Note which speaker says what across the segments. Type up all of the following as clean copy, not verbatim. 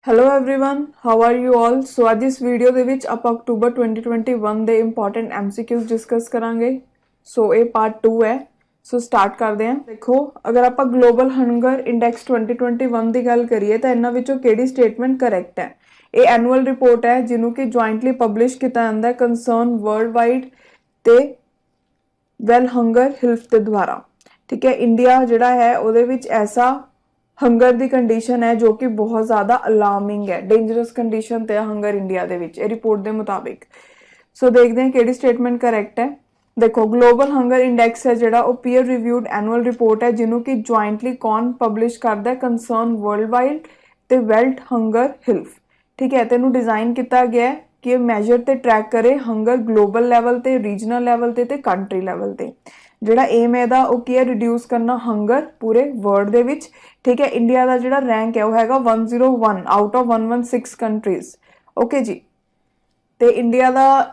Speaker 1: Hello everyone, how are you all. So आज इस video ਦੇ ਵਿੱਚ ਆਪਾਂ ਅਕਤੂਬਰ 2021 ਦੇ ਇੰਪੋਰਟੈਂਟ ਐਮਸੀਕਿਊਜ਼ ਡਿਸਕਸ ਕਰਾਂਗੇ। ਸੋ ਇਹ ਪਾਰਟ 2 ਹੈ। ਸੋ ਸਟਾਰਟ ਕਰਦੇ ਹਾਂ। ਦੇਖੋ, ਅਗਰ ਆਪਾਂ ਗਲੋਬਲ ਹੰਗਰ ਇੰਡੈਕਸ 2021 ਦੀ ਗੱਲ ਕਰੀਏ ਤਾਂ ਇਹਨਾਂ ਵਿੱਚੋਂ ਕਿਹੜੀ ਸਟੇਟਮੈਂਟ ਕਰੈਕਟ ਹੈ। ਇਹ ਐਨੂਅਲ ਰਿਪੋਰਟ ਹੈ ਜਿਹਨੂੰ ਕਿ ਜੁਆਇੰਟਲੀ ਪਬਲਿਸ਼ ਕੀਤਾ ਜਾਂਦਾ ਹੈ ਕੰਸਰਨ ਵਰਲਡ ਵਾਈਡ ਤੇ ਵੈਲ ਹੰਗਰ ਹਿਲਫ ਦੇ ਦੁਆਰਾ। ਠੀਕ ਹੈ, ਇੰਡੀਆ ਜਿਹੜਾ ਹੈ ਉਹਦੇ ਵਿੱਚ ਐਸਾ ਹੰਗਰ ਦੀ ਕੰਡੀਸ਼ਨ ਹੈ ਜੋ ਕਿ ਬਹੁਤ ਜ਼ਿਆਦਾ ਅਲਾਰਮਿੰਗ ਹੈ, ਡੇਂਜਰਸ ਕੰਡੀਸ਼ਨ ਤੇ ਹੰਗਰ ਇੰਡੀਆ ਦੇ ਵਿੱਚ ਇਹ ਰਿਪੋਰਟ ਦੇ ਮੁਤਾਬਿਕ। ਸੋ ਦੇਖਦੇ ਹਾਂ ਕਿਹੜੀ ਸਟੇਟਮੈਂਟ ਕਰੈਕਟ ਹੈ। ਦੇਖੋ, ਗਲੋਬਲ ਹੰਗਰ ਇੰਡੈਕਸ ਹੈ ਜਿਹੜਾ ਉਹ ਪੀਅਰ ਰਿਵਿਊਡ ਐਨੂਅਲ ਰਿਪੋਰਟ ਹੈ ਜਿਹਨੂੰ ਕਿ ਜੁਆਇੰਟਲੀ ਕੌਣ ਪਬਲਿਸ਼ ਕਰਦਾ ਹੈ, ਕੰਸਰਨ ਵਰਲਡ ਵਾਈਡ ਤੇ ਵੈਲਡ ਹੰਗਰ ਹਿਲਫ। ਠੀਕ ਹੈ, ਤੈਨੂੰ ਡਿਜ਼ਾਈਨ ਕੀਤਾ ਗਿਆ ਹੈ ਕਿ ਇਹ ਮੈਜਰ ਤੇ ਟਰੈਕ ਕਰੇ ਹੰਗਰ ਗਲੋਬਲ ਲੈਵਲ ਤੇ, ਰੀਜਨਲ ਲੈਵਲ ਤੇ ਕੰਟਰੀ ਲੈਵਲ ਤੇ। ਜਿਹੜਾ ਏਮ ਇਹਦਾ ਉਹ ਕੀ ਹੈ, ਰਿਡਿਊਸ ਕਰਨਾ ਹੰਗਰ ਪੂਰੇ ਵਰਲਡ ਦੇ ਵਿੱਚ। ਠੀਕ ਹੈ, ਇੰਡੀਆ ਦਾ ਜਿਹੜਾ ਰੈਂਕ ਹੈ ਉਹ ਹੈਗਾ 101 ਆਊਟ ਆਫ 116 ਕੰਟਰੀਜ਼। ਓਕੇ ਜੀ, ਤੇ ਇੰਡੀਆ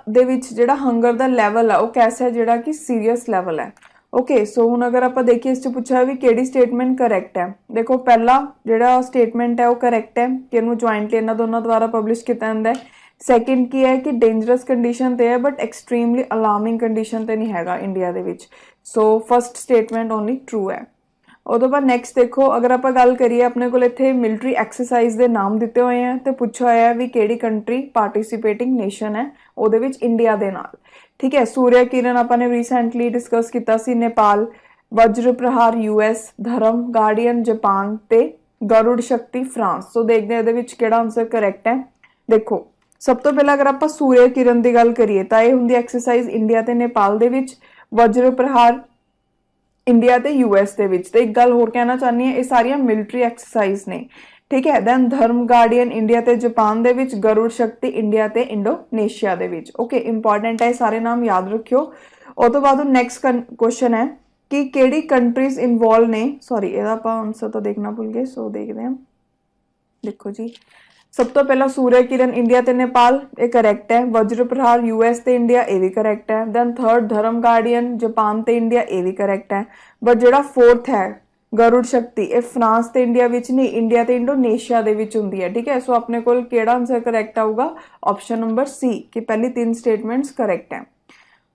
Speaker 1: ਦੇ ਵਿੱਚ ਜਿਹੜਾ ਹੰਗਰ ਦਾ ਲੈਵਲ ਹੈ ਉਹ ਕੈਸਾ ਹੈ, ਜਿਹੜਾ ਕਿ ਸੀਰੀਅਸ ਲੈਵਲ ਹੈ। ਓਕੇ, ਸੋ ਹੁਣ ਅਗਰ ਆਪਾਂ ਦੇਖੀਏ ਇਸ 'ਚ ਪੁੱਛਿਆ ਵੀ ਕਿਹੜੀ ਸਟੇਟਮੈਂਟ ਕਰੈਕਟ ਹੈ। ਦੇਖੋ, ਪਹਿਲਾ ਜਿਹੜਾ ਸਟੇਟਮੈਂਟ ਹੈ ਉਹ ਕਰੈਕਟ ਹੈ ਕਿ ਇਹਨੂੰ ਜੁਆਇੰਟਲੀ ਇਹਨਾਂ ਦੋਨਾਂ ਦੁਆਰਾ ਪਬਲਿਸ਼ ਕੀਤਾ ਜਾਂਦਾ ਹੈ। ਸੈਕਿੰਡ ਕੀ ਹੈ ਕਿ ਡੇਂਜਰਸ ਕੰਡੀਸ਼ਨ ਤੇ ਹੈ ਬਟ ਐਕਸਟ੍ਰੀਮਲੀ ਅਲਾਰਮਿੰਗ ਕੰਡੀਸ਼ਨ ਤੇ ਨਹੀਂ ਹੈਗਾ ਇੰਡੀਆ ਦੇ ਵਿੱਚ। So first statement only true ਹੈ। ਉਹਦੇ ਬਾਅਦ ਨੈਕਸਟ ਦੇਖੋ, ਅਗਰ ਆਪਾਂ ਗੱਲ ਕਰੀਏ ਆਪਣੇ ਕੋਲ ਇੱਥੇ ਮਿਲਟਰੀ ਐਕਸਰਸਾਈਜ਼ ਦੇ ਨਾਮ ਦਿੱਤੇ ਹੋਏ ਆ ਤੇ ਪੁੱਛਿਆ ਹੋਇਆ ਵੀ ਕਿਹੜੀ ਕੰਟਰੀ ਪਾਰਟਿਸਿਪੇਟਿੰਗ ਨੇਸ਼ਨ ਹੈ ਉਹਦੇ ਵਿੱਚ ਇੰਡੀਆ ਦੇ ਨਾਲ। ਠੀਕ ਹੈ, ਸੂਰਿਆ ਕਿਰਨ ਆਪਾਂ ਨੇ ਰੀਸੈਂਟਲੀ ਡਿਸਕਸ ਕੀਤਾ ਸੀ, ਨੇਪਾਲ, ਵਜਰ ਪ੍ਰਹਾਰ US, ਧਰਮ ਗਾਰਡੀਅਨ ਜਾਪਾਨ ਤੇ ਗਰੁੜ ਸ਼ਕਤੀ ਫਰਾਂਸ। ਸੋ ਦੇਖਦੇ ਹਾਂ ਇਹਦੇ ਵਿੱਚ ਕਿਹੜਾ ਆਨਸਰ ਕਰੈਕਟ ਹੈ। ਦੇਖੋ, ਸਭ ਤੋਂ ਪਹਿਲਾਂ ਅਗਰ ਆਪਾਂ ਸੂਰਿਆ ਕਿਰਨ ਦੀ ਗੱਲ ਕਰੀਏ ਤਾਂ ਇਹ ਹੁੰਦੀ ਐਕਸਰਸਾਈਜ਼ ਇੰਡੀਆ ਤੇ ਨੇਪਾਲ ਦੇ ਵਿੱਚ, ਵਜਰ ਪ੍ਰਹਾਰ ਇੰਡੀਆ ਤੇ US ਦੇ ਵਿੱਚ। ਤੇ ਇੱਕ ਗੱਲ ਹੋਰ ਕਹਿਣਾ ਚਾਹਨੀ ਹੈ, ਇਹ ਸਾਰੀਆਂ ਮਿਲਟਰੀ ਐਕਸਰਸਾਈਜ਼ ਨੇ। ਠੀਕ ਹੈ, ਦੈਨ ਧਰਮ ਗਾਰਡੀਅਨ ਇੰਡੀਆ ਤੇ ਜਾਪਾਨ ਦੇ ਵਿੱਚ, ਗਰੁੜ ਸ਼ਕਤੀ ਇੰਡੀਆ ਤੇ ਇੰਡੋਨੇਸ਼ੀਆ ਦੇ ਵਿੱਚ। ਓਕੇ, ਇੰਪੋਰਟੈਂਟ ਹੈ, ਸਾਰੇ ਨਾਮ ਯਾਦ ਰੱਖਿਓ। ਉਹ ਤੋਂ ਬਾਅਦ ਨੈਕਸਟ ਕੁਐਸਚਨ ਹੈ ਕਿ ਕਿਹੜੀ ਕੰਟਰੀਜ਼ ਇਨਵੋਲਵ ਨੇ। ਸੌਰੀ, ਇਹਦਾ ਆਪਾਂ ਆਨਸਰ ਤਾਂ ਦੇਖਣਾ ਭੁੱਲ ਗਏ। ਸੋ ਦੇਖਦੇ ਹਾਂ। ਦੇਖੋ ਜੀ, ਸਭ ਤੋਂ ਪਹਿਲਾਂ ਸੂਰਿਆ ਕਿਰਨ ਇੰਡੀਆ ਤੇ ਨੇਪਾਲ, ਇਹ ਕਰੈਕਟ ਹੈ। ਵਜਰ ਪ੍ਰਹਾਰ US ਤੇ ਇੰਡੀਆ, ਇਹ ਵੀ ਕਰੈਕਟ ਹੈ। ਦੈਨ ਥਰਡ ਧਰਮ ਗਾਰਡੀਅਨ ਜਾਪਾਨ ਤੇ ਇੰਡੀਆ, ਇਹ ਵੀ ਕਰੈਕਟ ਹੈ। ਬਟ ਜਿਹੜਾ ਫੋਰਥ ਹੈ ਗਰੁੜ ਸ਼ਕਤੀ, ਇਹ ਫਰਾਂਸ ਤੇ ਇੰਡੀਆ ਵਿੱਚ ਨਹੀਂ, ਇੰਡੀਆ ਤੇ ਇੰਡੋਨੇਸ਼ੀਆ ਦੇ ਵਿੱਚ ਹੁੰਦੀ ਹੈ। ਠੀਕ ਹੈ, ਸੋ ਆਪਣੇ ਕੋਲ ਕਿਹੜਾ ਆਨਸਰ ਕਰੈਕਟ ਆਊਗਾ, ਆਪਸ਼ਨ ਨੰਬਰ C ਕਿ ਪਹਿਲੀ ਤਿੰਨ ਸਟੇਟਮੈਂਟਸ ਕਰੈਕਟ ਹੈ।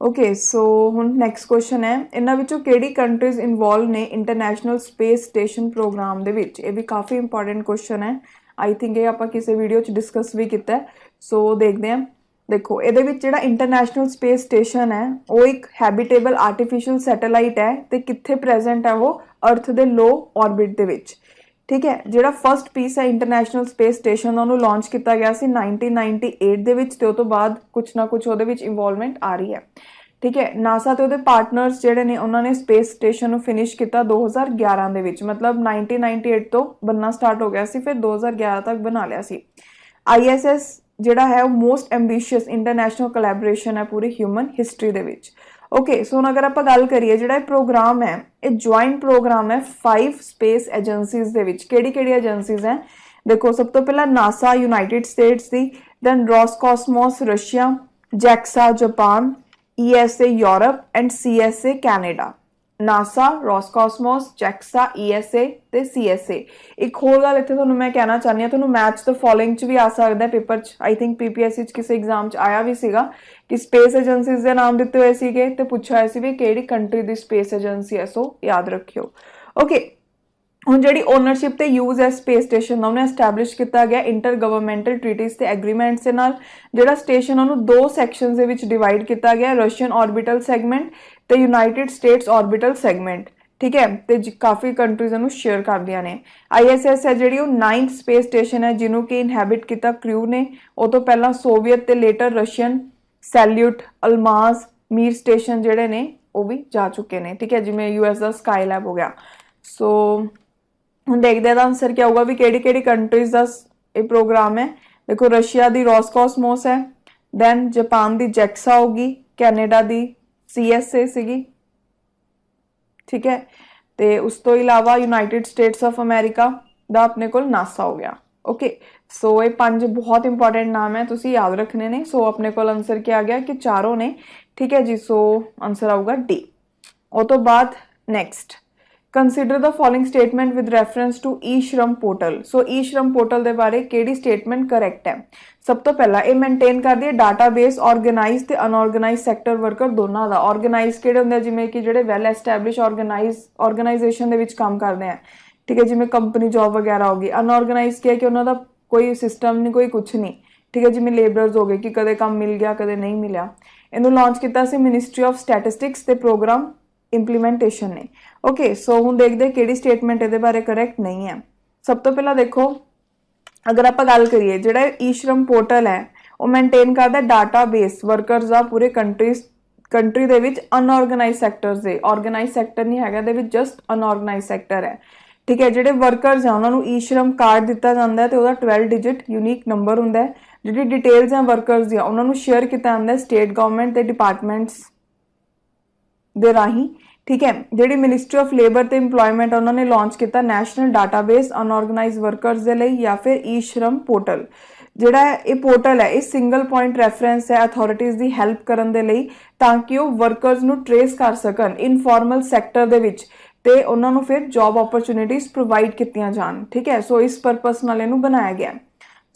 Speaker 1: ਓਕੇ, ਸੋ ਹੁਣ ਨੈਕਸਟ ਕੁਐਸਚਨ ਹੈ, ਇਹਨਾਂ ਵਿੱਚੋਂ ਕਿਹੜੀ ਕੰਟਰੀਜ਼ ਇਨਵੋਲਵ ਨੇ ਇੰਟਰਨੈਸ਼ਨਲ ਸਪੇਸ ਸਟੇਸ਼ਨ ਪ੍ਰੋਗਰਾਮ ਦੇ ਵਿੱਚ। ਇਹ ਵੀ ਕਾਫੀ ਇੰਪੋਰਟੈਂਟ ਕੁਐਸਚਨ ਹੈ। ਆਈ ਥਿੰਕ ਇਹ ਆਪਾਂ ਕਿਸੇ ਵੀਡੀਓ 'ਚ ਡਿਸਕਸ ਵੀ ਕੀਤਾ। ਸੋ ਦੇਖਦੇ ਹਾਂ। ਦੇਖੋ, ਇਹਦੇ ਵਿੱਚ ਜਿਹੜਾ ਇੰਟਰਨੈਸ਼ਨਲ ਸਪੇਸ ਸਟੇਸ਼ਨ ਹੈ ਉਹ ਇੱਕ ਹੈਬਿਟੇਬਲ ਆਰਟੀਫਿਸ਼ੀਅਲ ਸੈਟੇਲਾਈਟ ਹੈ ਤੇ ਕਿੱਥੇ ਪ੍ਰੈਜ਼ੈਂਟ ਹੈ ਉਹ ਅਰਥ ਦੇ ਲੋ ਆਰਬਿਟ ਦੇ ਵਿੱਚ। ਠੀਕ ਹੈ, ਜਿਹੜਾ ਫਸਟ ਪੀਸ ਹੈ ਇੰਟਰਨੈਸ਼ਨਲ ਸਪੇਸ ਸਟੇਸ਼ਨ ਦਾ ਉਹਨੂੰ ਲਾਂਚ ਕੀਤਾ ਗਿਆ ਸੀ 1998 ਦੇ ਵਿੱਚ ਤੇ ਉਹ ਤੋਂ ਬਾਅਦ ਕੁਛ ਨਾ ਕੁਛ ਉਹਦੇ ਵਿੱਚ ਇਨਵੋਲਵਮੈਂਟ ਆ ਰਹੀ ਹੈ। ਠੀਕ ਹੈ, ਨਾਸਾ ਤੇ ਉਹਦੇ ਪਾਰਟਨਰਸ ਜਿਹੜੇ ਨੇ ਉਹਨਾਂ ਨੇ ਸਪੇਸ ਸਟੇਸ਼ਨ ਨੂੰ ਫਿਨਿਸ਼ ਕੀਤਾ 2011 ਦੇ ਵਿੱਚ। ਮਤਲਬ 1998 ਤੋਂ ਬਣਨਾ ਸਟਾਰਟ ਹੋ ਗਿਆ ਸੀ, ਫਿਰ 2011 ਤੱਕ ਬਣਾ ਲਿਆ ਸੀ। ISS ਜਿਹੜਾ ਹੈ ਉਹ ਮੋਸਟ ਐਂਬੀਸ਼ੀਅਸ ਇੰਟਰਨੈਸ਼ਨਲ ਕੋਲੈਬੋਰੇਸ਼ਨ ਹੈ ਪੂਰੀ ਹਿਊਮਨ ਹਿਸਟਰੀ ਦੇ ਵਿੱਚ। ਓਕੇ, ਸੋ ਹੁਣ ਅਗਰ ਆਪਾਂ ਗੱਲ ਕਰੀਏ ਜਿਹੜਾ ਇਹ ਪ੍ਰੋਗਰਾਮ ਹੈ ਇਹ ਜੁਆਇੰਟ ਪ੍ਰੋਗਰਾਮ ਹੈ 5 ਸਪੇਸ ਏਜੰਸੀਜ਼ ਦੇ ਵਿੱਚ। ਕਿਹੜੀ ਏਜੰਸੀਜ਼ ਹੈ? ਦੇਖੋ, ਸਭ ਤੋਂ ਪਹਿਲਾਂ ਨਾਸਾ ਯੂਨਾਈਟਿਡ ਸਟੇਟਸ ਦੀ, then Roscosmos Russia, JAXA Japan, ESA Europe and CSA Canada. NASA, Roscosmos, JAXA, ESA ਤੇ CSA। ਇੱਕ ਹੋਰ ਗੱਲ ਇੱਥੇ ਤੁਹਾਨੂੰ ਮੈਂ ਕਹਿਣਾ ਚਾਹੁੰਦੀ ਹਾਂ, ਤੁਹਾਨੂੰ ਮੈਚ ਦ ਫੋਲੋਇੰਗ 'ਚ ਵੀ ਆ ਸਕਦਾ ਪੇਪਰ 'ਚ। ਆਈ ਥਿੰਕ PPSC 'ਚ ਕਿਸੇ ਐਗਜ਼ਾਮ 'ਚ ਆਇਆ ਵੀ ਸੀਗਾ ਕਿ ਸਪੇਸ ਏਜੰਸੀਜ਼ ਦੇ ਨਾਮ ਦਿੱਤੇ ਹੋਏ ਸੀਗੇ ਤੇ ਪੁੱਛਿਆ ਹੋਇਆ ਸੀ ਵੀ ਕਿਹੜੀ ਕੰਟਰੀ ਦੀ ਸਪੇਸ ਏਜੰਸੀ ਹੈ। ਸੋ ਯਾਦ ਰੱਖਿਓ। ਓਕੇ, ਹੁਣ ਜਿਹੜੀ ਓਨਰਸ਼ਿਪ ਤੇ ਯੂਜ਼ ਹੈ ਸਪੇਸ ਸਟੇਸ਼ਨ ਦਾ ਉਹਨੇ ਐਸਟੈਬਲਿਸ਼ ਕੀਤਾ ਗਿਆ ਇੰਟਰ ਗਵਰਨਮੈਂਟਲ ਟ੍ਰੀਟੀਜ਼ ਤੇ ਐਗਰੀਮੈਂਟਸ ਦੇ ਨਾਲ। ਜਿਹੜਾ ਸਟੇਸ਼ਨ ਉਹਨੂੰ ਦੋ ਸੈਕਸ਼ਨਸ ਦੇ ਵਿੱਚ ਡਿਵਾਈਡ ਕੀਤਾ ਗਿਆ, ਰਸ਼ੀਅਨ ਆਰਬਿਟਲ ਸੈਗਮੈਂਟ ਤੇ ਯੂਨਾਈਟਿਡ ਸਟੇਟਸ ਆਰਬਿਟਲ ਸੈਗਮੈਂਟ। ਠੀਕ ਹੈ, ਤੇ ਕਾਫੀ ਕੰਟਰੀਜ਼ ਇਹਨੂੰ ਸ਼ੇਅਰ ਕਰਦੀਆਂ ਨੇ। ISS ਹੈ ਜਿਹੜੀ ਉਹ 9th ਸਪੇਸ ਸਟੇਸ਼ਨ ਹੈ ਜਿਹਨੂੰ ਕਿ ਇਨਹੈਬਿਟ ਕੀਤਾ ਕ੍ਰਿਊ ਨੇ। ਉਹ ਤੋਂ ਪਹਿਲਾਂ ਸੋਵੀਅਤ ਤੇ ਲੇਟਰ ਰਸ਼ੀਅਨ ਸੈਲਿਊਟ, ਅਲਮਾਜ਼, ਮੀਰ ਸਟੇਸ਼ਨ ਜਿਹੜੇ ਨੇ ਉਹ ਵੀ ਜਾ ਚੁੱਕੇ ਨੇ। ਠੀਕ ਹੈ, ਜਿਵੇਂ US ਦਾ ਸਕਾਈ ਲੈਬ ਹੋ ਗਿਆ। ਸੋ ਹੁਣ ਦੇਖਦੇ ਦਾ ਆਨਸਰ ਕੀ ਆਊਗਾ ਵੀ ਕਿਹੜੀ ਕੰਟਰੀਜ਼ ਦਾ ਇਹ ਪ੍ਰੋਗਰਾਮ ਹੈ। ਦੇਖੋ, ਰਸ਼ੀਆ ਦੀ ਰੋਸਕੋਸਮੋਸ ਹੈ, ਦੈਨ ਜਾਪਾਨ ਦੀ ਜੈਕਸਾ ਹੋਗੀ, ਕੈਨੇਡਾ ਦੀ CSA ਸੀਗੀ। ਠੀਕ ਹੈ, ਤੇ ਉਸ ਤੋਂ ਇਲਾਵਾ ਯੂਨਾਈਟਿਡ ਸਟੇਟਸ ਆਫ ਅਮਰੀਕਾ ਦਾ ਆਪਣੇ ਕੋਲ ਨਾਸਾ ਹੋ ਗਿਆ। ਓਕੇ, ਸੋ ਇਹ 5 ਬਹੁਤ ਇੰਪੋਰਟੈਂਟ ਨਾਮ ਹੈ, ਤੁਸੀਂ ਯਾਦ ਰੱਖਣੇ ਨੇ। ਸੋ ਆਪਣੇ ਕੋਲ ਆਨਸਰ ਕੀ ਆ ਗਿਆ ਕਿ ਚਾਰੋਂ ਨੇ। ਠੀਕ ਹੈ ਜੀ, ਸੋ ਆਨਸਰ ਆਊਗਾ D। ਉਹ ਤੋਂ ਬਾਅਦ next consider the following statement with reference to e Shram portal. So E Shram portal के बारे किहड़ी स्टेटमेंट करैक्ट है? सब तो पहला ये मेनटेन करदी है डाटाबेस ऑर्गेनाइज ते अनऑर्गेनाइज सैक्टर वर्कर दोनों का। ऑर्गेनाइज किहड़े हुंदे जिवें कि जिहड़े वैल एस्टैबलिश ऑर्गेनाइजेशन दे विच काम करते हैं, ठीक है, जिवें कंपनी जॉब वगैरह होगी। अनऑर्गेनाइज क्या है कि उन्होंने कोई सिस्टम नहीं, कोई कुछ नहीं, ठीक है, जिवें लेबरर्स हो गए कि कदे काम मिल गया कदे नहीं मिला। इनू लॉन्च किया सी मिनिस्ट्री ऑफ स्टैटिस्टिक्स ते प्रोग्राम इंप्लीमेंटेशन ने। ओके, सो हुण देखदे किहड़ी स्टेटमेंट इहदे बारे करैक्ट नहीं है। सब तो पहला देखो, अगर आप गल करिए जिहड़ा ई श्रम पोर्टल है वो मेनटेन करदा डाटाबेस वर्कर्स दा पूरे कंट्री दे विच अनऑर्गेनाइज सैक्टर्स दे। ऑर्गेनाइज सैक्टर नहीं हैगा, दे विच जस्ट अनऑर्गेनाइज सैक्टर है, ठीक है। जिहड़े वर्कर्स है उन्होंने ई श्रम कार्ड दिता जाता है तो वह 12 डिजिट यूनीक नंबर हुंदा है। जिहड़ी डिटेल्स है वर्कर्स दी उन्होंने शेयर किया जाता है स्टेट गवर्नमेंट के डिपार्टमेंट्स दे राही, ठीक है। जिहड़ी मिनिस्ट्री ऑफ लेबर ते इंप्लॉयमेंट उन्होंने लॉन्च किया नैशनल डाटाबेस अनऑर्गेनाइज वर्कर्स दे लई या फिर ई श्रम पोर्टल। जिहड़ा ये पोर्टल है इस सिंगल पॉइंट रैफरेंस है अथॉरिटीज़ की हैल्प करन दे लई ताकि वो वर्कर्स नू ट्रेस कर सकन इनफॉर्मल सैक्टर दे विच ते उन्हां नू फिर जॉब अपॉर्चुनिटीज़ प्रोवाइड कीतियां जान, ठीक है। सो इस परपस नाल इहनू बनाया गया।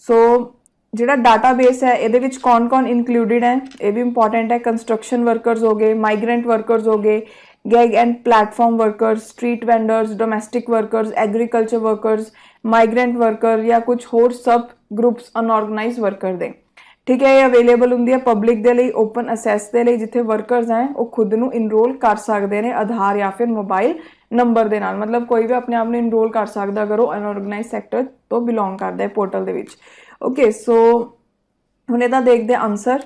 Speaker 1: सो जिहड़ा डाटाबेस है इहदे विच कौन कौन इंक्लूडिड है ये भी इंपॉर्टेंट है। कंस्ट्रक्शन वर्कर्स हो गए, माइग्रेंट वर्कर्स हो गए, gag and platform workers, street vendors, domestic workers, agriculture workers, migrant worker या कुछ होर सब ग्रुप्स अनऑर्गेनाइज वर्कर दे, ठीक है। ये अवेलेबल होंगी है पब्लिक दे लई ओपन असैस दे लई जिथे वर्कर्स हैं वो खुद नू इनरोल कर सकते हैं आधार या फिर मोबाइल नंबर दे नाल। मतलब कोई भी अपने आप में इनरोल कर सकता अगर वो अनऑर्गेनाइज सैक्टर तो बिलोंग करता है पोर्टल दे विच। ओके, सो हुण इहदा देखदे आंसर।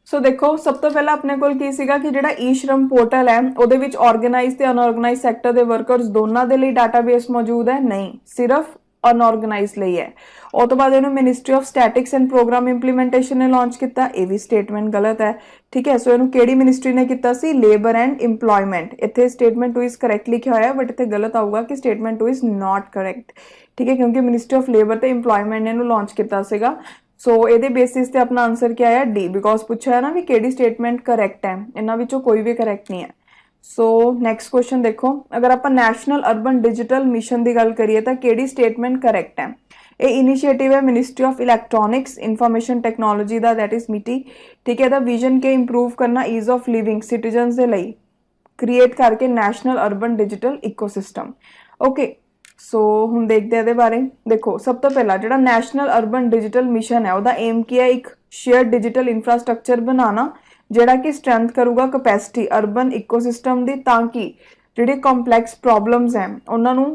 Speaker 1: सो देखो सब तो पहला अपने कोल की सीगा कि जिहड़ा ई श्रम पोर्टल है उहदे विच ऑर्गेनाइज ते अनऑर्गेनाइज सैक्टर दे वर्कर्स दोनों दे लई डाटाबेस मौजूद है, नहीं, सिर्फ अनऑर्गेनाइज लई है। और तो बाद इन्होंने ministry of statistics and programme implementation ने लॉन्च किया, ये भी स्टेटमेंट गलत है, ठीक है। सो इन्होंने केड़ी मिनिस्ट्री ने किया सी? Labour and employment. इत्थे स्टेटमेंट 2 इज करेक्ट लिखा होया बट इत्थे गलत आऊगा कि स्टेटमेंट 2 इज नॉट करेक्ट, ठीक है, क्योंकि मिनिस्ट्री ऑफ लेबर ते इंप्लॉयमेंट ने इन्होंने लॉन्च किया सीगा। सो ये बेसिस ते अपना आंसर क्या है? डी, बिकॉज पूछा है ना भी केड़ी स्टेटमेंट करेक्ट है, इन्हां विचों कोई भी करेक्ट नहीं है। सो नैक्सट क्वेश्चन देखो, अगर आप नैशनल अर्बन डिजिटल मिशन की गल करिए तो केड़ी स्टेटमेंट करेक्ट है? ये इनिशिएटिव है ministry of electronics information technology का, दैट इज मिटी, ठीक है। दा विजन के इंप्रूव करना ईज ऑफ लिविंग सिटीजनस के लिए क्रिएट करके national urban digital ecosystem. Okay, so हुण देखते हैं बारे। देखो सब तो पहला जो नैशनल अर्बन डिजिटल मिशन है वह एम की है एक शेयर डिजिटल इंफ्रास्ट्रक्चर बनाना जिहड़ा कि स्ट्रेंथ करूगा कैपेसिटी अर्बन इकोसिस्टम दी, ताकि जिहड़ी कॉम्पलैक्स प्रॉब्लम्स हैं उन्होंने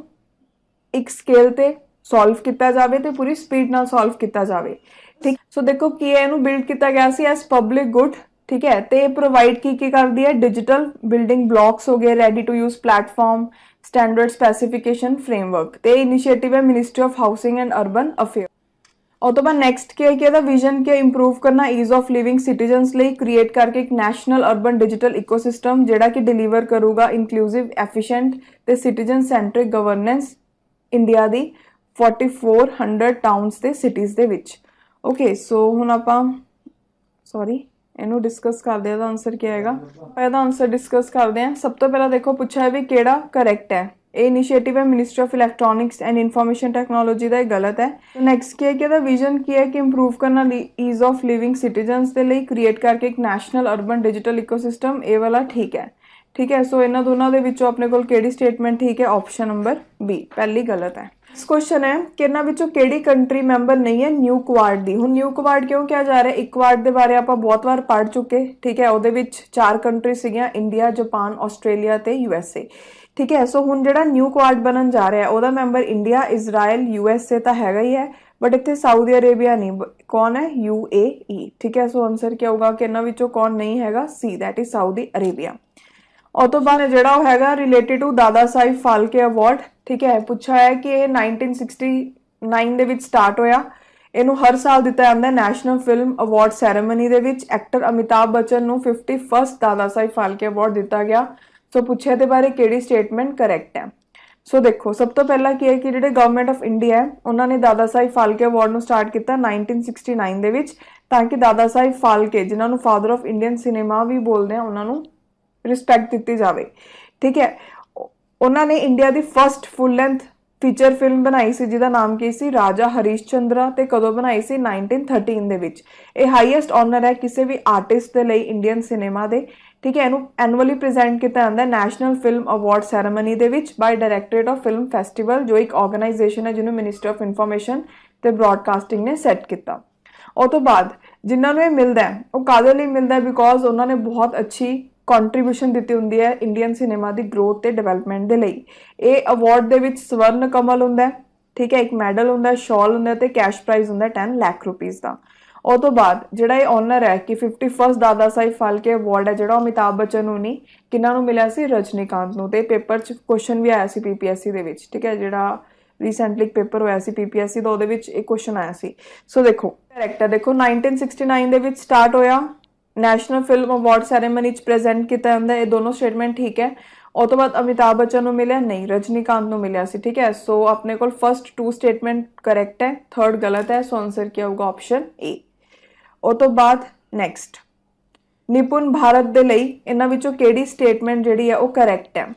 Speaker 1: एक स्केल ते सॉल्व किया जाए तो पूरी स्पीड नाल सॉल्व किया जाए, ठीक। सो देखो कि इहनू बिल्ड किया गया सी एज पब्लिक गुड, ठीक है। तो प्रोवाइड की करती है डिजिटल बिल्डिंग ब्लॉक्स हो गए, ready to use platform, standard specification framework. तो इनिशिएटिव है ministry of housing and urban affair. और तो बाद नैक्सट क्या है विजन क्या इंप्रूव करना ईज ऑफ लिविंग सिटीजनस लिए क्रिएट करके एक नैशनल अर्बन डिजिटल इकोसिस्टम जिहड़ा कि डिलीवर करूगा इंक्लूसिव एफिशिएंट ते सिटीजन सेंट्रिक गवर्नेंस इंडिया दी 4400 टाउन्स ते सिटीज़ दे विच। ओके, सो हुण आपां सॉरी इनू डिस्कस करते हैं, आंसर क्या है? पहला आंसर डिस्कस करते हैं। सब तो पहला देखो पूछा है भी केड़ा करेक्ट है। ये इनिशिएटिव है ministry of electronics and information technology का, गलत है। तो नैक्सट क्या है विजन क्या है कि इंप्रूव करना ईज ऑफ लिविंग सिटीजनस के लिए क्रिएट करके एक नैशनल अर्बन डिजिटल इकोसिस्टम, ये वाला ठीक है, ठीक है। सो इन्होंने दोनों के विचों अपने कोल केड़ी स्टेटमेंट ठीक है? ऑप्शन नंबर बी पहली गलत है। इस क्वेश्चन है कि इन्हां विचों केड़ी कंट्री मैंबर नहीं है न्यू क्वाड दी। हुण न्यू क्वाड क्यों क्या जा रहा है? क्वाड के बारे आप बहुत बार पढ़ चुके, ठीक है। उहदे विच 4 कंट्री सीगियां, इंडिया, जापान, ऑस्ट्रेलिया ते यूएसए, ठीक है। सो हुण जिहड़ा न्यू क्वाड बनन जा रहा है उहदा मैंबर इंडिया, इजराइल, यूएसए तो हैगा ही है बट इत्थे सऊदी अरेबिया नहीं। कौन है? यूएई, ठीक है। सो आंसर क्या होगा कि इन्हां विचों कौन नहीं हैगा? सी, दैट इज सऊदी अरेबिया। और तो बाद जिहड़ा हैगा रिलेटेड टू दादा साहिब फाल्के अवार्ड, ठीक है। पूछा है कि 1969 दे विच स्टार्ट होया, इनू हर साल दिता जाता है नैशनल फिल्म अवार्ड सैरेमनी दे विच। एक्टर अमिताभ बच्चन नू 51st दादा साहिब फाल्के अवार्ड दिता गया। सो पूछे दे बारे केड़ी स्टेटमेंट करेक्ट है? सो देखो सब तो पहला की है कि जिहड़े गवर्नमेंट ऑफ इंडिया है उन्होंने दादा साहिब फाल्के अवार्ड स्टार्ट किया 1969 दे विच, ताकि दादा साहिब फाल्के जिन्होंने फादर ऑफ इंडियन सिनेमा भी बोलते हैं उन्होंने रिस्पैक्ट दी जाए, ठीक है। उन्होंने इंडिया की first full length feature film बनाई सी जिहदा नाम की सी राजा हरीशचंद्र ते कदों बनाई सी 1913 दे विच। यह हाईएस्ट ऑनर है किसी भी आर्टिस्ट के लिए इंडियन सिनेमा दे। ठीक है, इनू एनुअली प्रेजेंट किया जाता है नैशनल फिल्म अवार्ड सैरेमनी दे विच by directorate of film festival, जो एक ऑर्गेनाइजेशन है जिन्होंने मिनिस्ट्री ऑफ इनफॉर्मेशन ते ब्रॉडकास्टिंग ने सैट किया। उस तो बाद जिन्होंने मिलता है वो कादे लिए मिलता है, बिकॉज उन्होंने बहुत अच्छी कॉन्ट्रीब्यूशन दी होंगी है इंडियन सिनेमा की ग्रोथ ते डेवलपमेंट के लिए। ये अवार्ड दे विच स्वर्ण कमल होंगे, ठीक है, एक मैडल होंगे, शॉल होंगे ते कैश प्राइज होंगे 10 लाख रुपीज़ का। उस तो बाद जिहड़ा ये ऑनर है कि 51st दादा साहिब फाल्के अवार्ड है जिहड़ा अमिताभ बच्चन नूं नहीं, किन्हां नूं मिलिया सी, रजनीकांत नूं। ते पेपर च क्वेश्चन भी आया सी पीपीएससी दे विच, ठीक है, जिहड़ा रीसेंटली एक पेपर होया सी पीपीएससी दा, उहदे विच एक क्वेश्चन आया सी। सो देखो करेक्ट है, देखो 1969 दे विच स्टार्ट होया, national film award ceremony present किया जाता है, ये दोनों स्टेटमेंट ठीक है। उस तो बाद अमिताभ बच्चन को मिले नहीं, रजनीकांत को मिले सी, ठीक है। सो अपने को फर्स्ट 2 स्टेटमेंट करेक्ट है, थर्ड गलत है, सो आंसर क्या होगा ऑप्शन ए। उस तो बाद नैक्सट निपुण भारत दे लई इन्हां विचों किहड़ी स्टेटमेंट जिहड़ी है वो करेक्ट है।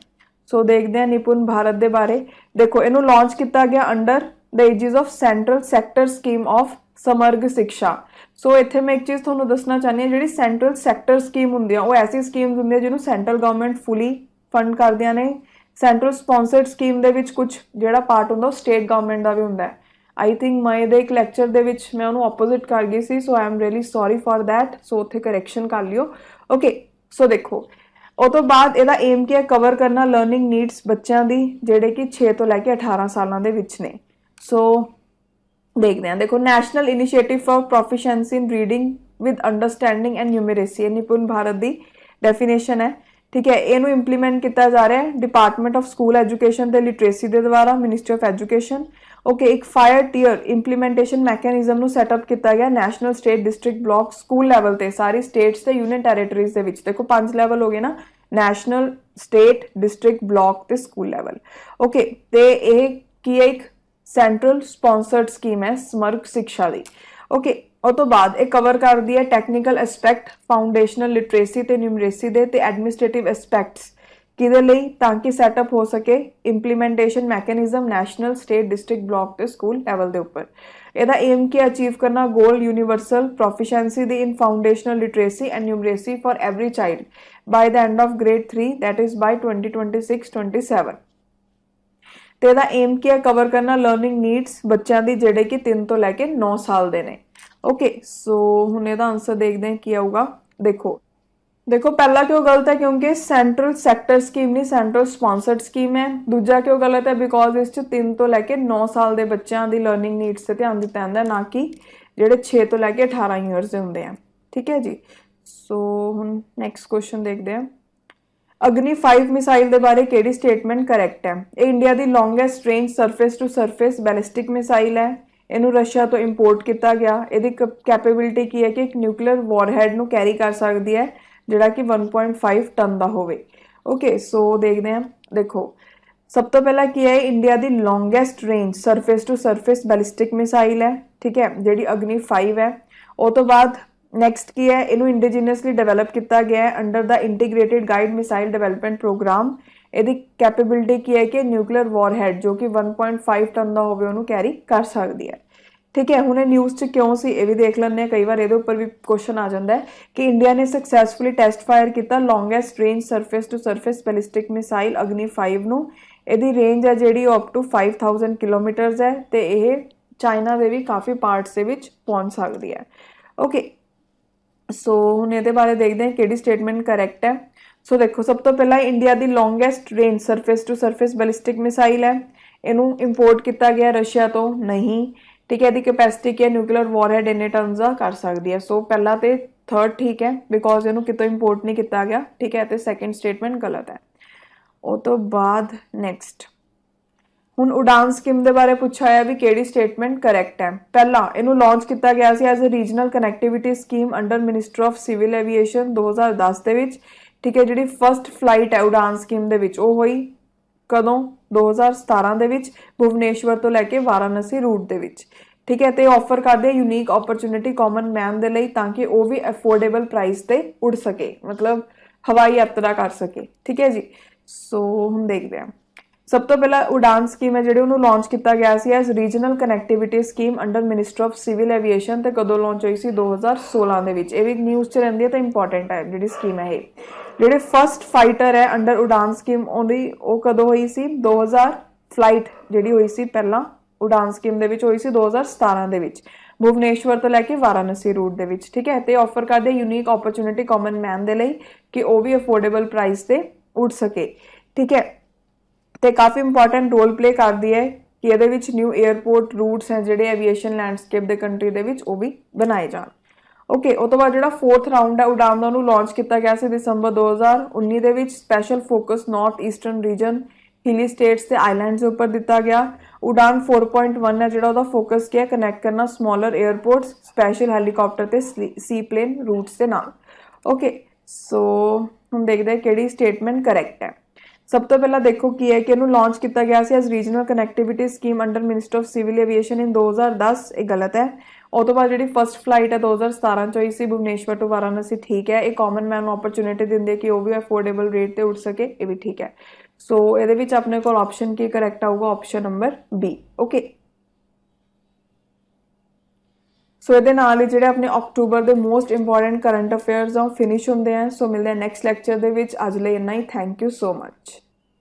Speaker 1: सो देखते हैं निपुण भारत के बारे। देखो इनू लॉन्च किया गया under the aegis of central sector scheme of Samagra Shiksha. So इत्थे मैं एक चीज़ तुहानूं दसना चाहनी हाँ, जिहड़ी सेंट्रल सैक्टर स्कीम हुंदी वो ऐसी स्कीम्स हुंदी जिन्होंने सेंट्रल गवर्नमेंट फुली फंड करदियां ने। सेंट्रल स्पॉन्सर्ड स्कीम दे विच कुछ जिहड़ा पार्ट हुंदा स्टेट गवर्नमेंट का भी हुंदा है। आई थिंक मई दे एक लैक्चर दे विच मैं उन्होंने ऑपोजिट कर गई सी, so I am really sorry for that. So उत्थे करैक्शन कर लियो। ओके, सो देखो उस तो बाद इहदा एम क्या कवर करना लर्निंग नीड्स बच्चों की जिहड़े कि 6 तो लैके 18 सालों के विच ने। सो देखते हैं, देखो national initiative for proficiency in reading with understanding and numeracy, निपुण भारत की डेफिनेशन है, ठीक है। इनू इंप्लीमेंट किया जा रहा है डिपार्टमेंट ऑफ स्कूल एजुकेशन ते लिटरेसी के द्वारा, मिनिस्ट्री ऑफ एजुकेशन। ओके, एक 5 टीयर इंप्लीमेंटेशन मैकेनिज्म नू सैटअप किया गया national state district block school level ते सारी स्टेट्स ते यूनियन टैरेटरीज दे विच। देखो 5 लैवल हो गए ना, नैशनल स्टेट डिस्ट्रिक्ट ब्लॉक ते स्कूल लैवल। ओके, ते ये की एक सेंट्रल स्पॉन्सर्ड स्कीम है समर्ग शिक्षा की। ओके, उस तो बाद एक कवर कर दी है टैक्नीकल एस्पैक्ट फाउंडेशनल लिटरेसी ते न्यूमरेसी दे ते एडमिनिस्ट्रेटिव एस्पैक्ट्स किदे लई ताकि सैटअप हो सके implementation mechanism national state district block ते स्कूल लैवल के उपर। यदा एम की अचीव करना गोल यूनिवर्सल प्रोफिशिएंसी दी in foundational literacy and numeracy for every child by the end of grade 3 that is by 2026-27। तो यदा एम क्या कवर करना लर्निंग नीड्स बच्चों की जिहड़े कि 3 तो लैके 9 साल के ने। ओके, सो हुण इहदा आंसर देखते हैं की आऊगा। देखो पहला क्यों गलत है, क्योंकि सेंट्रल सैक्टर स्कीम नहीं सेंट्रल स्पॉन्सर्ड स्कीम है। दूजा क्यों गलत है, बिकॉज इस 3 तो लैके 9 साल के बच्चों की लर्निंग नीड्स से ध्यान दिता जाता है, ना कि जिहड़े 6 तो लैके 18 ईयर्स के होंगे हैं, ठीक है जी। सो हुण नैक्सट क्वेश्चन देखते हैं, अग्नि 5 मिसाइल के बारे किहड़ी स्टेटमेंट करेक्ट है। ये इंडिया की longest range surface to surface ballistic missile है, इनू रशिया तो इंपोर्ट किया गया। ये कैपेबिलिटी की है कि एक न्यूक्लियर वॉरहेड नू कैरी कर सकती है जिहड़ा कि 1.5 टन का होवे। ओके, सो देखते हैं, देखो सब तो पहला की है इंडिया की longest range surface to surface ballistic missile है, ठीक है, जिहड़ी अग्नि 5 है। उस तो बाद नैक्सट की है इनू इंडिजीनियसली डेवलप किया गया है under the integrated guide missile development programme. यदि कैपेबिलिटी की है कि न्यूक्लियर वॉरहेड जो कि 1.5 टन का होवे उन्होंने कैरी कर सकती है, ठीक है। हुणे न्यूज़ च क्यों सी ये भी देख लें, कई बार ये ऊपर भी क्वेश्चन आ जाता है कि इंडिया ने सक्सैसफुली टेस्ट फायर किया longest range surface to surface ballistic missile Agni 5 नू। यदी रेंज है जी अप टू 5000 किलोमीटरस है, तो यह चाइना के भी काफ़ी पार्ट्स के पहुँच सकती है। ओके, सो हुण ये बारे देखते हैं कि स्टेटमेंट करेक्ट है। सो देखो सब तो पहला इंडिया की longest range surface to surface ballistic missile है, इनू इंपोर्ट किया गया रशिया तो नहीं, ठीक है। यदि कैपेसिटी की न्यूक्लियर वॉरहेड इन्ने टन का कर सकती है। सो पहला तो थर्ड ठीक है बिकॉज इनू कितों इंपोर्ट नहीं किया गया, ठीक है। तो सैकेंड स्टेटमेंट गलत है। उस तो बाद नैक्सट हुण उड़ान स्कीम के बारे पूछा है भी किहड़ी स्टेटमेंट करेक्ट है। पहला इनू लॉन्च किया गया सी as a regional connectivity scheme under ministry of civil aviation 2010 के विच, ठीक है। जिहड़ी फर्स्ट फ्लाइट है उड़ान स्कीम दे विच वो हुई कदों 2017 दे विच भुवनेश्वर तो लैके वाराणसी रूट दे विच, ठीक है। तो ऑफर करते हैं unique opportunity common man they लई ताकि वो भी अफोर्डेबल प्राइस ते उड़ सके, मतलब हवाई यात्रा कर सके, ठीक है जी। सो हम देखते हैं सब तो पहला उड़ान स्कीम है जिहड़ी उहनूं लॉन्च किया गया सी as regional connectivity scheme under minister of civil aviation ते कदों लॉन्च हुई सी 2016 दे विच। ये भी न्यूज़ च रहिंदी है तो इंपॉर्टेंट है जिहड़ी स्कीम है। ये जिहड़े फर्स्ट फाइटर है अंडर उड़ान स्कीम ओहदी वो कदों हुई सी 2000 फ्लाइट जिहड़ी हुई सी पहला उड़ान स्कीम दे विच हुई सी 2017 दे विच भुवनेश्वर तो लैके वाराणसी रूट दे विच। ठीक है, तो ऑफर करदे unique opportunity common man they लई कि वो भी अफोर्डेबल प्राइस ते उड़ सके। ठीक है, तो काफ़ी इंपॉर्टेंट रोल प्ले करती है कि ये न्यू एयरपोर्ट रूट्स हैं जिहड़े एविएशन लैंडस्केप दे कंट्री दे विच वो भी बनाए जाण। ओके, उस तो बाद जिहड़ा फोर्थ राउंड है उड़ान दा उहनूं लॉन्च किया गया सी दिसंबर 2019 दे विच। Special focus north eastern region hilly states ते आइलैंड्स के उपर दिता गया। उड़ान 4.1 है जिहड़ा उहदा फोकस क्या है कनैक्ट करना स्मॉलर एयरपोर्ट्स स्पैशल हैलीकॉप्टर ते सी प्लेन रूट्स के नाल। ओके, सो हम देखते हैं किहड़ी स्टेटमेंट करैक्ट है। सब तो पहला देखो की है कि इन्हू लॉन्च किया गया सी as regional connectivity scheme under minister of civil aviation in 2010। ये गलत है। उस तो बाद जी फस्ट फ्लाइट है 2017 च हुई सी भुवनेश्वर टू वाराणसी। ठीक है, ये कॉमन मैन अपॉर्चुनिटी देंदी है कि वो भी अफोर्डेबल रेट पर उड़ सके, ये भी ठीक है। सो ये अपने को ऑप्शन की करैक्ट आऊगा option number B. Okay, so ये जोड़े अपने अक्टूबर के most important current affairs finish होंगे हैं। सो मिलते हैं नैक्सट लैक्चर के। अज ले इन्ना ही। Thank you so much.